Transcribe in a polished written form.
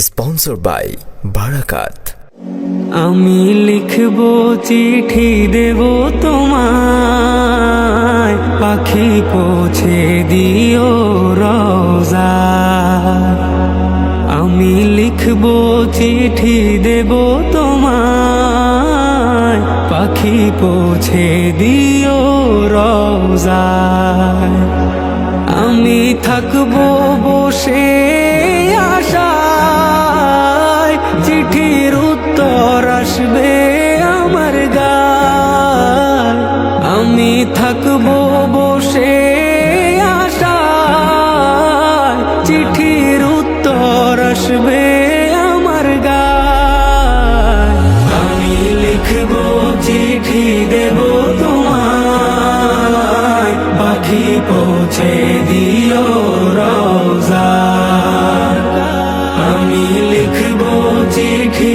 Sponsor by বারাকাত। আমি লিখব চিঠি দেব তোমায়, পাখি পৌঁছে দিও রোজা। আমি লিখব চিঠি দেব তোমায়, পাখি পৌঁছে দিও রোজা। আমি থাকবো বসে আশায়, চিঠির উত্তর আসবে আমার গায়। আমি থাকবো বসে আশায়, চিঠির উত্তর আসবে আমার গায়। আমি লিখবো চিঠি দেব তোমায়, পাখি পৌঁছে দিও রোজা। আমি লিখবো চিঠি